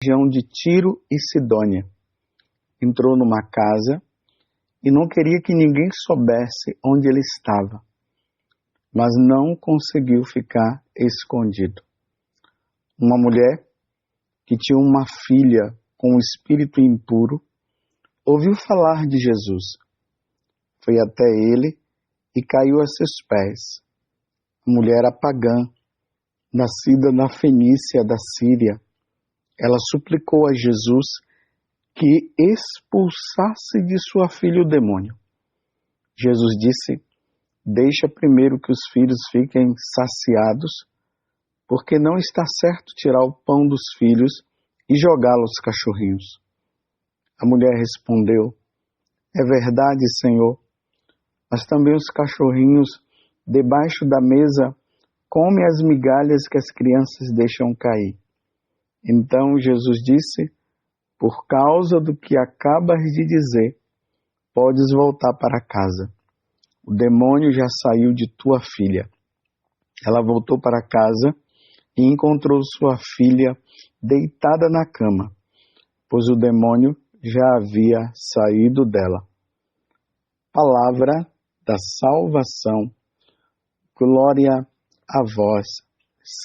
região de Tiro e Sidônia. Entrou numa casa e não queria que ninguém soubesse onde ele estava, mas não conseguiu ficar escondido. Uma mulher que tinha uma filha com um espírito impuro ouviu falar de Jesus. Foi até ele e caiu a seus pés. A mulher era pagã, nascida na Fenícia da Síria. Ela suplicou a Jesus que expulsasse de sua filha o demônio. Jesus disse: deixa primeiro que os filhos fiquem saciados, porque não está certo tirar o pão dos filhos e jogá-lo aos cachorrinhos. A mulher respondeu: é verdade, Senhor, mas também os cachorrinhos debaixo da mesa comem as migalhas que as crianças deixam cair. Então Jesus disse: por causa do que acabas de dizer, podes voltar para casa. O demônio já saiu de tua filha. Ela voltou para casa e encontrou sua filha deitada na cama, pois o demônio já havia saído dela. Palavra da salvação. Glória a vós,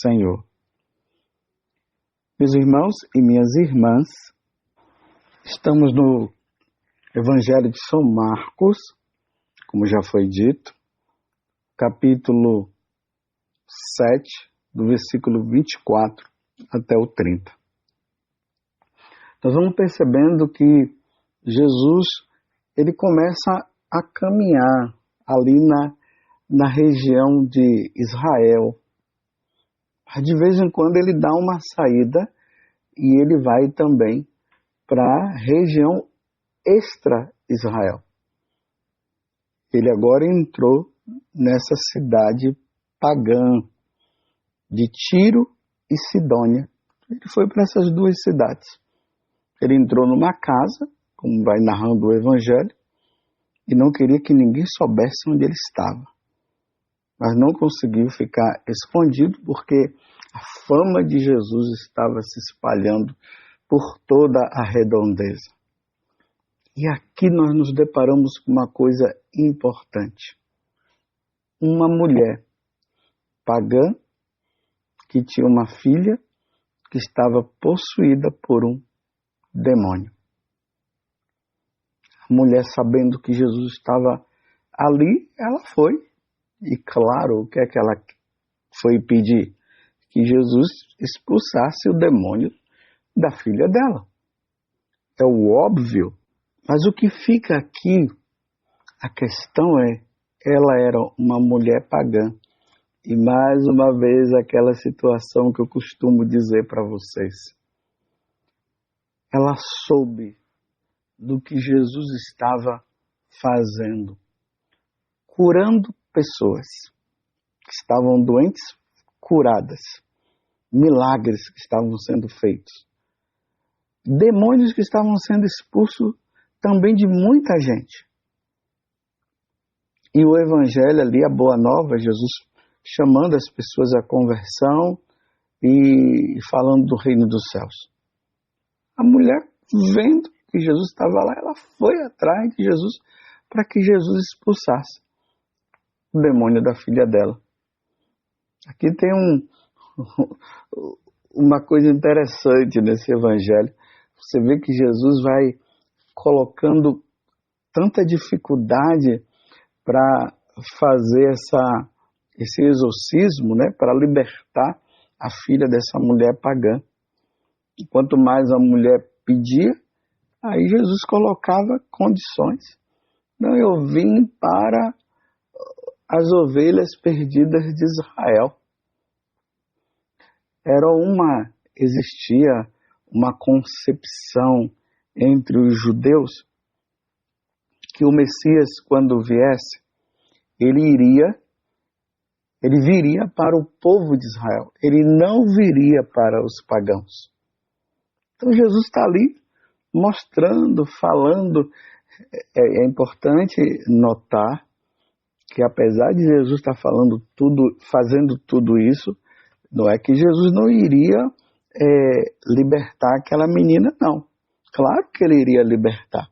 Senhor. Meus irmãos e minhas irmãs, estamos no Evangelho de São Marcos, como já foi dito, capítulo 7, do versículo 24 até o 30. Nós vamos percebendo que Jesus, ele começa a caminhar ali na região de Israel. De vez em quando ele dá uma saída e ele vai também para a região extra-Israel. Ele agora entrou nessa cidade pagã de Tiro e Sidônia. Ele foi para essas duas cidades. Ele entrou numa casa, como vai narrando o Evangelho, e não queria que ninguém soubesse onde ele estava. Mas não conseguiu ficar escondido porque a fama de Jesus estava se espalhando por toda a redondeza. E aqui nós nos deparamos com uma coisa importante. Uma mulher pagã que tinha uma filha que estava possuída por um demônio. A mulher, sabendo que Jesus estava ali, ela foi. E claro, o que é que ela foi pedir? Que Jesus expulsasse o demônio da filha dela. É o óbvio. Mas o que fica aqui, a questão é, ela era uma mulher pagã. E mais uma vez aquela situação que eu costumo dizer para vocês. Ela soube do que Jesus estava fazendo, curando pessoas que estavam doentes, curadas, milagres que estavam sendo feitos, demônios que estavam sendo expulsos também de muita gente. E o Evangelho ali, a Boa Nova, Jesus chamando as pessoas à conversão e falando do reino dos céus. A mulher, vendo que Jesus estava lá, ela foi atrás de Jesus para que Jesus expulsasse o demônio da filha dela. Aqui tem uma coisa interessante nesse Evangelho. Você vê que Jesus vai colocando tanta dificuldade para fazer esse exorcismo, né, para libertar a filha dessa mulher pagã. E quanto mais a mulher pedia, aí Jesus colocava condições. Não, eu vim para as ovelhas perdidas de Israel. Existia uma concepção entre os judeus que o Messias, quando viesse, ele viria para o povo de Israel. Ele não viria para os pagãos. Então Jesus está ali mostrando, falando. É importante notar que apesar de Jesus estar falando tudo, fazendo tudo isso, não é que Jesus não iria libertar aquela menina, não. Claro que ele iria libertar.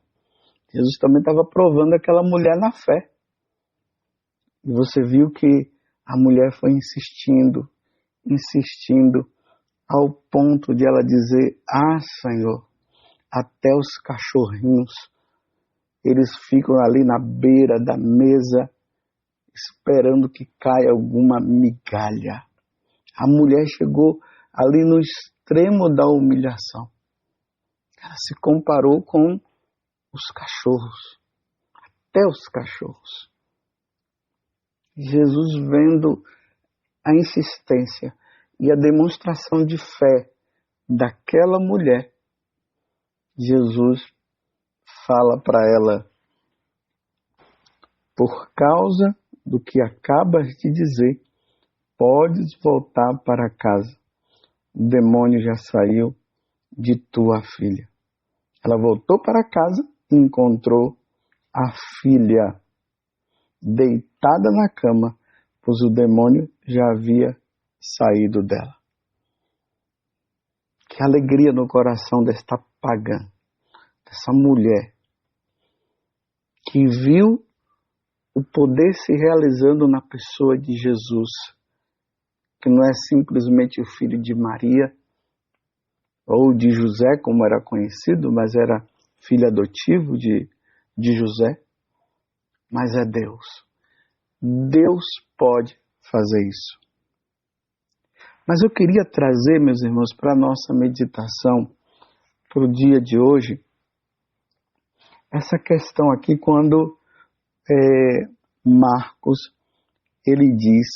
Jesus também estava provando aquela mulher na fé. E você viu que a mulher foi insistindo, ao ponto de ela dizer: ah, Senhor, até os cachorrinhos, eles ficam ali na beira da mesa, esperando que caia alguma migalha. A mulher chegou ali no extremo da humilhação. Ela se comparou com os cachorros, até os cachorros. Jesus, vendo a insistência e a demonstração de fé daquela mulher, Jesus fala para ela: por causa do que acabas de dizer, podes voltar para casa. O demônio já saiu de tua filha. Ela voltou para casa e encontrou a filha deitada na cama, pois o demônio já havia saído dela. Que alegria no coração desta pagã, dessa mulher, que viu o poder se realizando na pessoa de Jesus, que não é simplesmente o filho de Maria, ou de José, como era conhecido, mas era filho adotivo de José, mas é Deus. Deus pode fazer isso. Mas eu queria trazer, meus irmãos, para a nossa meditação, para o dia de hoje, essa questão aqui quando Marcos, ele diz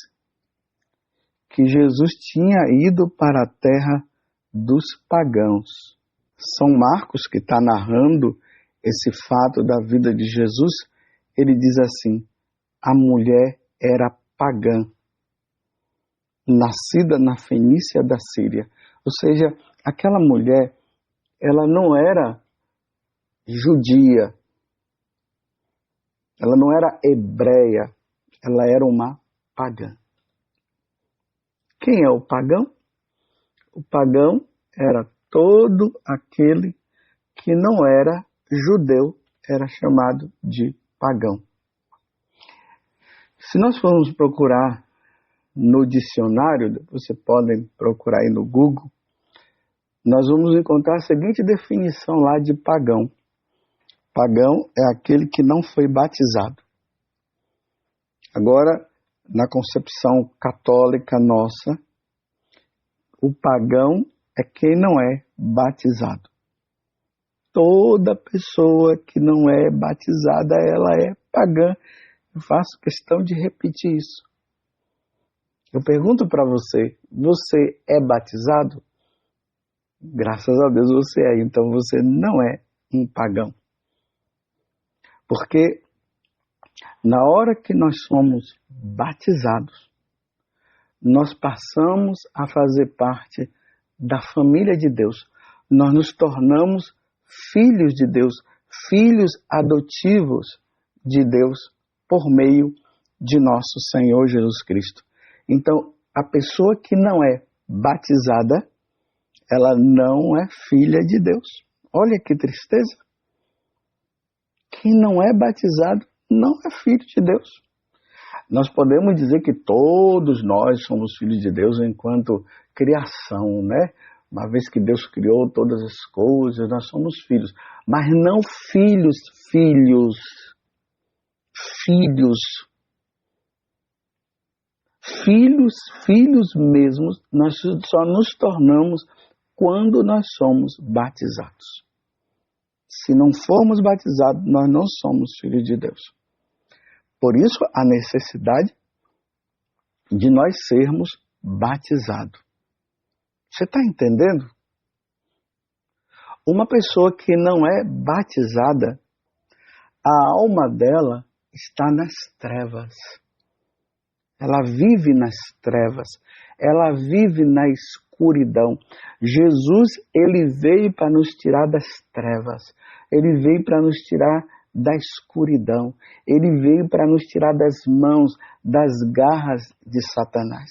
que Jesus tinha ido para a terra dos pagãos. São Marcos, que está narrando esse fato da vida de Jesus, ele diz assim: a mulher era pagã, nascida na Fenícia da Síria. Ou seja, aquela mulher, ela não era judia, ela não era hebreia, ela era uma pagã. Quem é o pagão? O pagão era todo aquele que não era judeu, era chamado de pagão. Se nós formos procurar no dicionário, você pode procurar aí no Google, nós vamos encontrar a seguinte definição lá de pagão. Pagão é aquele que não foi batizado. Agora, na concepção católica nossa, o pagão é quem não é batizado. Toda pessoa que não é batizada, ela é pagã. Eu faço questão de repetir isso. Eu pergunto para você, você é batizado? Graças a Deus você é, então você não é um pagão. Porque na hora que nós somos batizados, nós passamos a fazer parte da família de Deus. Nós nos tornamos filhos de Deus, filhos adotivos de Deus por meio de nosso Senhor Jesus Cristo. Então, a pessoa que não é batizada, ela não é filha de Deus. Olha que tristeza. Quem não é batizado não é filho de Deus. Nós podemos dizer que todos nós somos filhos de Deus enquanto criação, né? Uma vez que Deus criou todas as coisas, nós somos filhos. Mas não filhos. Filhos mesmos, nós só nos tornamos quando nós somos batizados. Se não formos batizados, nós não somos filhos de Deus. Por isso, a necessidade de nós sermos batizados. Você está entendendo? Uma pessoa que não é batizada, a alma dela está nas trevas. Ela vive nas trevas. Ela vive na escuridão. Jesus, ele veio para nos tirar das trevas. Ele veio para nos tirar da escuridão. Ele veio para nos tirar das mãos, das garras de Satanás.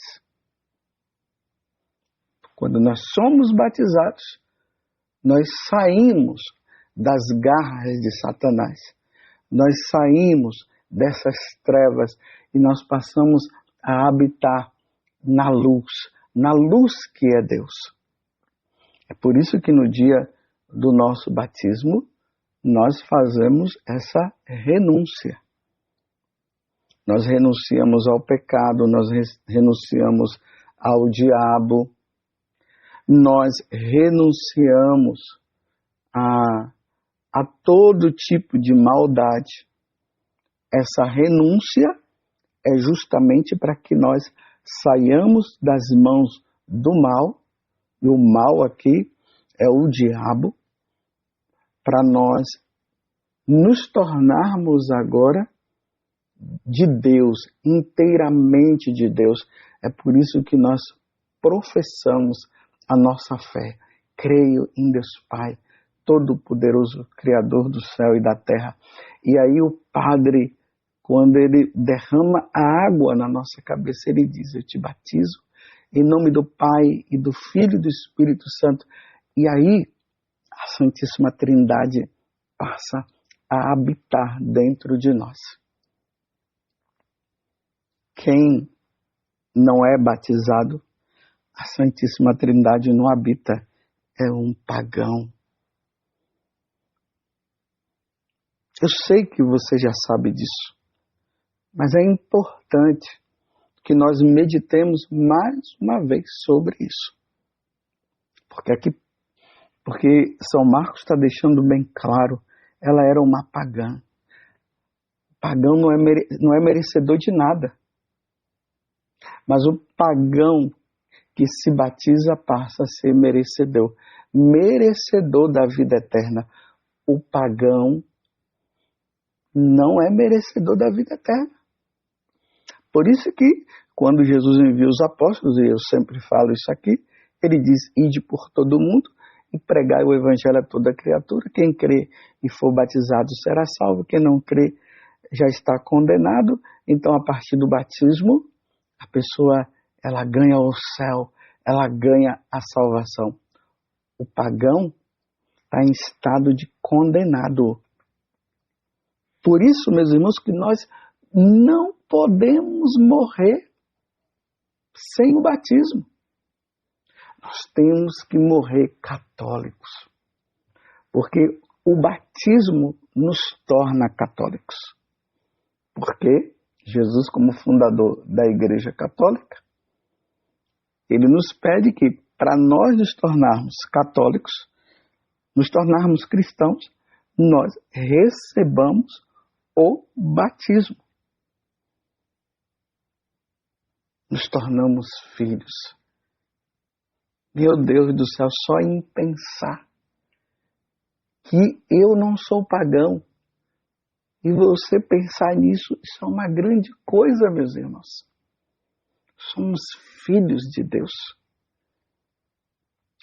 Quando nós somos batizados, nós saímos das garras de Satanás. Nós saímos dessas trevas e nós passamos a habitar na luz que é Deus. É por isso que no dia do nosso batismo, nós fazemos essa renúncia. Nós renunciamos ao pecado, nós renunciamos ao diabo, nós renunciamos a todo tipo de maldade. Essa renúncia é justamente para que nós saiamos das mãos do mal, e o mal aqui é o diabo, para nós nos tornarmos agora de Deus, inteiramente de Deus. É por isso que nós professamos a nossa fé. Creio em Deus Pai, Todo-Poderoso, Criador do céu e da terra. E aí o Padre, quando ele derrama a água na nossa cabeça, ele diz: eu te batizo em nome do Pai e do Filho e do Espírito Santo. E aí a Santíssima Trindade passa a habitar dentro de nós. Quem não é batizado, a Santíssima Trindade não habita, é um pagão. Eu sei que você já sabe disso, mas é importante que nós meditemos mais uma vez sobre isso. Porque São Marcos está deixando bem claro, ela era uma pagã. Pagão não é merecedor de nada. Mas o pagão que se batiza passa a ser merecedor. Merecedor da vida eterna. O pagão não é merecedor da vida eterna. Por isso que, quando Jesus envia os apóstolos, e eu sempre falo isso aqui, ele diz: ide por todo mundo e pregai o evangelho a toda criatura. Quem crê e for batizado será salvo, quem não crê já está condenado. Então, a partir do batismo, a pessoa ela ganha o céu, ela ganha a salvação. O pagão está em estado de condenado. Por isso, meus irmãos, que nós não podemos morrer sem o batismo. Nós temos que morrer católicos, porque o batismo nos torna católicos. Porque Jesus, como fundador da Igreja Católica, ele nos pede que, para nós nos tornarmos católicos, nos tornarmos cristãos, nós recebamos o batismo. Nos tornamos filhos. Meu Deus do céu, só em pensar que eu não sou pagão, e você pensar nisso, isso é uma grande coisa, meus irmãos. Somos filhos de Deus,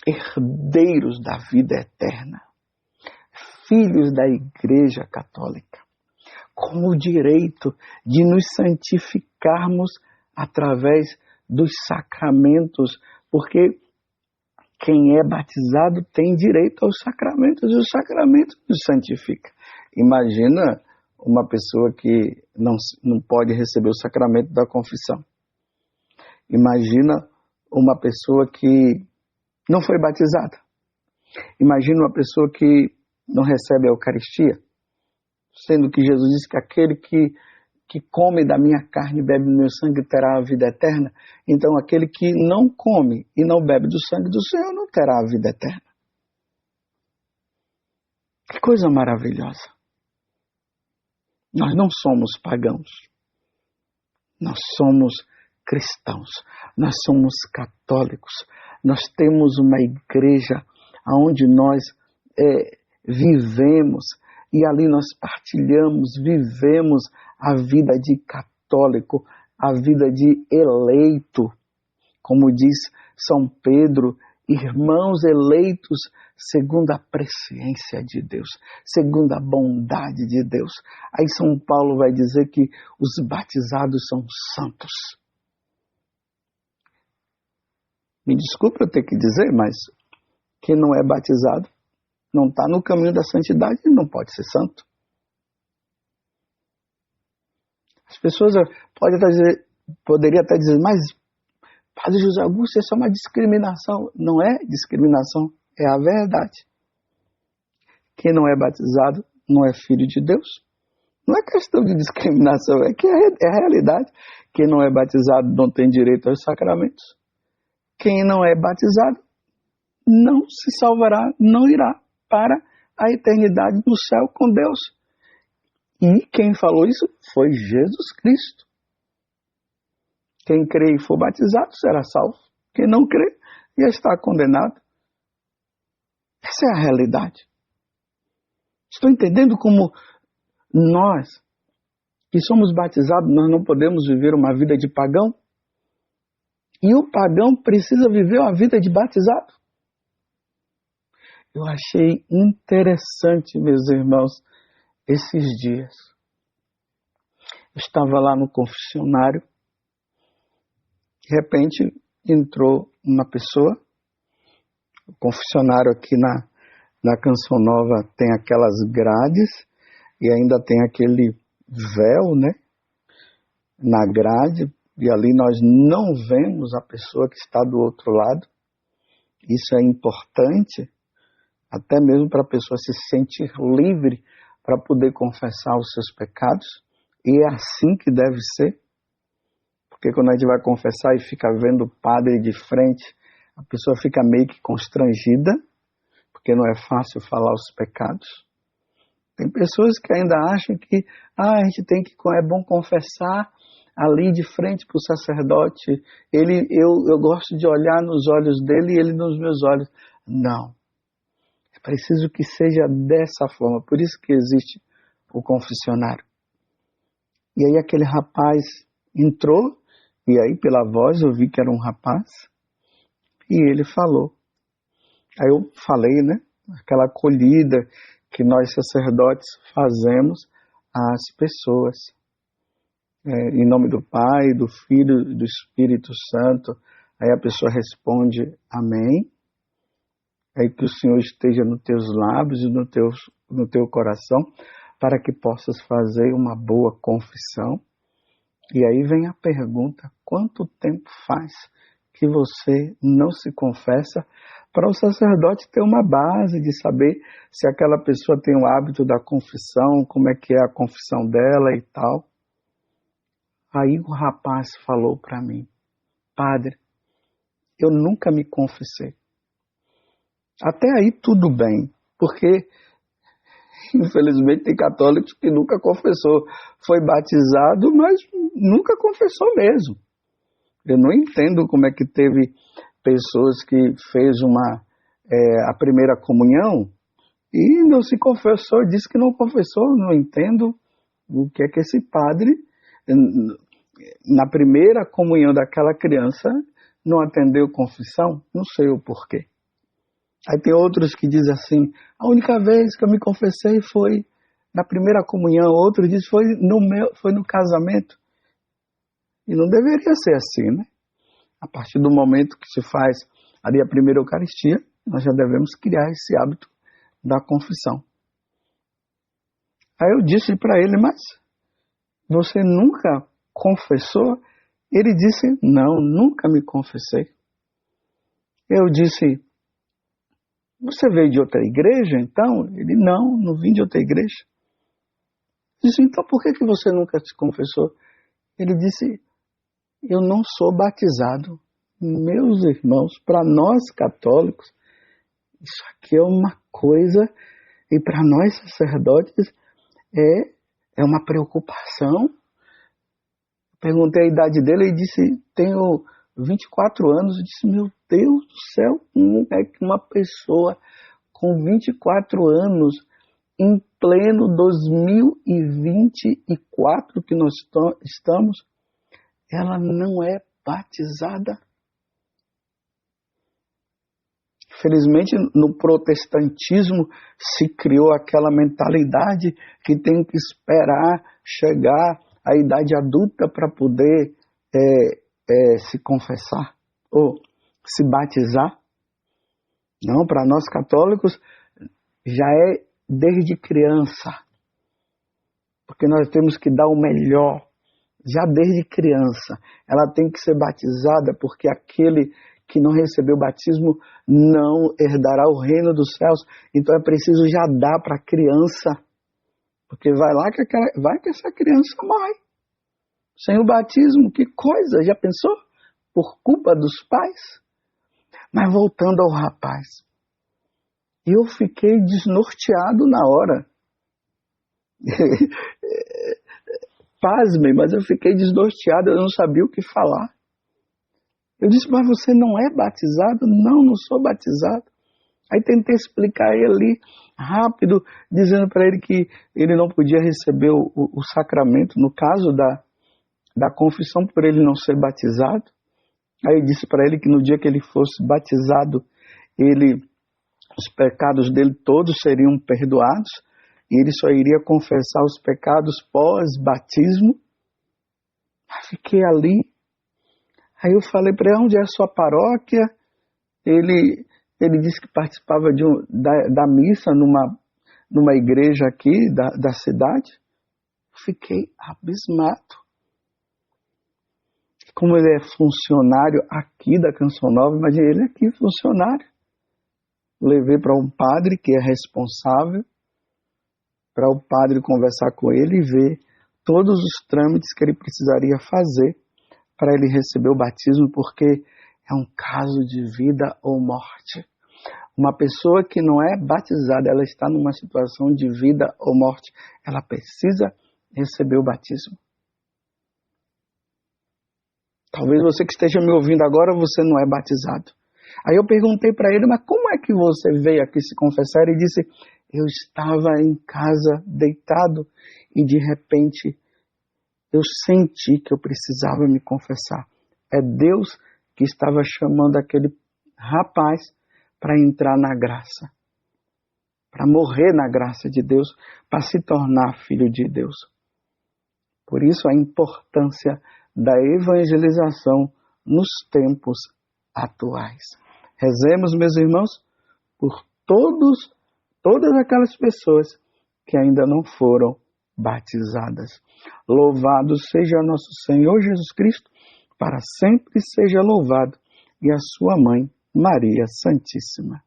herdeiros da vida eterna, filhos da Igreja Católica, com o direito de nos santificarmos através dos sacramentos, porque quem é batizado tem direito aos sacramentos, e os sacramentos nos santificam. Imagina uma pessoa que não pode receber o sacramento da confissão. Imagina uma pessoa que não foi batizada. Imagina uma pessoa que não recebe a Eucaristia, sendo que Jesus disse que aquele que come da minha carne e bebe do meu sangue terá a vida eterna. Então aquele que não come e não bebe do sangue do Senhor não terá a vida eterna. Que coisa maravilhosa. Nós não somos pagãos. Nós somos cristãos. Nós somos católicos. Nós temos uma igreja onde nós vivemos, e ali nós partilhamos, vivemos a vida de católico, a vida de eleito. Como diz São Pedro, irmãos eleitos segundo a presciência de Deus, segundo a bondade de Deus. Aí São Paulo vai dizer que os batizados são santos. Me desculpe eu ter que dizer, mas quem não é batizado não está no caminho da santidade e não pode ser santo. As pessoas poderiam até dizer, mas Padre José Augusto, isso é uma discriminação. Não é discriminação, é a verdade. Quem não é batizado não é filho de Deus. Não é questão de discriminação, é que é a realidade. Quem não é batizado não tem direito aos sacramentos. Quem não é batizado não se salvará, não irá para a eternidade no céu com Deus. E quem falou isso foi Jesus Cristo. Quem crê e for batizado será salvo. Quem não crê já está condenado. Essa é a realidade. Estou entendendo como nós, que somos batizados, nós não podemos viver uma vida de pagão? E o pagão precisa viver uma vida de batizado? Eu achei interessante, meus irmãos, esses dias. Eu estava lá no confessionário, de repente entrou uma pessoa. O confessionário aqui na Canção Nova tem aquelas grades e ainda tem aquele véu, né, na grade, e ali nós não vemos a pessoa que está do outro lado. Isso é importante, até mesmo para a pessoa se sentir livre para poder confessar os seus pecados, e é assim que deve ser, porque quando a gente vai confessar e fica vendo o padre de frente, a pessoa fica meio que constrangida, porque não é fácil falar os pecados. Tem pessoas que ainda acham que a gente tem que, é bom confessar ali de frente para o sacerdote, eu gosto de olhar nos olhos dele e ele nos meus olhos. Não. É preciso que seja dessa forma, por isso que existe o confessionário. E aí aquele rapaz entrou, e aí pela voz eu vi que era um rapaz, e ele falou. Aí eu falei, né, aquela acolhida que nós sacerdotes fazemos às pessoas. Em nome do Pai, do Filho e do Espírito Santo. Aí a pessoa responde, amém. Aí que o Senhor esteja nos teus lábios e no teu coração, para que possas fazer uma boa confissão. E aí vem a pergunta, quanto tempo faz que você não se confessa, para o sacerdote ter uma base de saber se aquela pessoa tem o hábito da confissão, como é que é a confissão dela e tal. Aí o rapaz falou para mim, padre, eu nunca me confessei. Até aí tudo bem, porque infelizmente tem católicos que nunca confessou. Foi batizado, mas nunca confessou mesmo. Eu não entendo como é que teve pessoas que fez a primeira comunhão e não se confessou, disse que não confessou. Não entendo o que é que esse padre, na primeira comunhão daquela criança, não atendeu confissão. Não sei o porquê. Aí tem outros que dizem assim, a única vez que eu me confessei foi na primeira comunhão, outro diz foi no casamento. E não deveria ser assim, né? A partir do momento que se faz ali a primeira Eucaristia, nós já devemos criar esse hábito da confissão. Aí eu disse para ele, mas você nunca confessou? Ele disse, não, nunca me confessei. Eu disse, você veio de outra igreja então? Ele, não vim de outra igreja. Eu disse, então por que você nunca se confessou? Ele disse, eu não sou batizado. Meus irmãos, para nós católicos, isso aqui é uma coisa, e para nós sacerdotes é uma preocupação. Perguntei a idade dele e disse, tenho 24 anos. Eu disse, meu Deus do céu, como é que uma pessoa com 24 anos, em pleno 2024 que nós estamos, ela não é batizada? Felizmente, no protestantismo se criou aquela mentalidade que tem que esperar chegar à idade adulta para poder se confessar. se batizar. Não, para nós católicos já é desde criança, porque nós temos que dar o melhor, já desde criança. Ela tem que ser batizada, porque aquele que não recebeu o batismo não herdará o reino dos céus. Então é preciso já dar para a criança, porque vai que essa criança morre sem o batismo. Que coisa, já pensou? Por culpa dos pais? Mas voltando ao rapaz, eu fiquei desnorteado na hora. Pasmem, mas eu fiquei desnorteado, eu não sabia o que falar. Eu disse, mas você não é batizado? Não, não sou batizado. Aí tentei explicar ele rápido, dizendo para ele que ele não podia receber o sacramento, no caso da confissão, por ele não ser batizado. Aí eu disse para ele que no dia que ele fosse batizado, os pecados dele todos seriam perdoados, e ele só iria confessar os pecados pós-batismo. Fiquei ali. Aí eu falei para ele, onde é a sua paróquia? Ele disse que participava da missa numa igreja aqui da cidade. Fiquei abismado. Como ele é funcionário aqui da Canção Nova, imagina ele aqui funcionário. Levei para um padre que é responsável, para o padre conversar com ele e ver todos os trâmites que ele precisaria fazer para ele receber o batismo, porque é um caso de vida ou morte. Uma pessoa que não é batizada, ela está numa situação de vida ou morte. Ela precisa receber o batismo. Talvez você que esteja me ouvindo agora, você não é batizado. Aí eu perguntei para ele, mas como é que você veio aqui se confessar? Ele disse, eu estava em casa deitado e de repente eu senti que eu precisava me confessar. É Deus que estava chamando aquele rapaz para entrar na graça, para morrer na graça de Deus, para se tornar filho de Deus. Por isso a importância da evangelização nos tempos atuais. Rezemos, meus irmãos, por todas aquelas pessoas que ainda não foram batizadas. Louvado seja nosso Senhor Jesus Cristo, para sempre seja louvado, e a sua mãe, Maria Santíssima.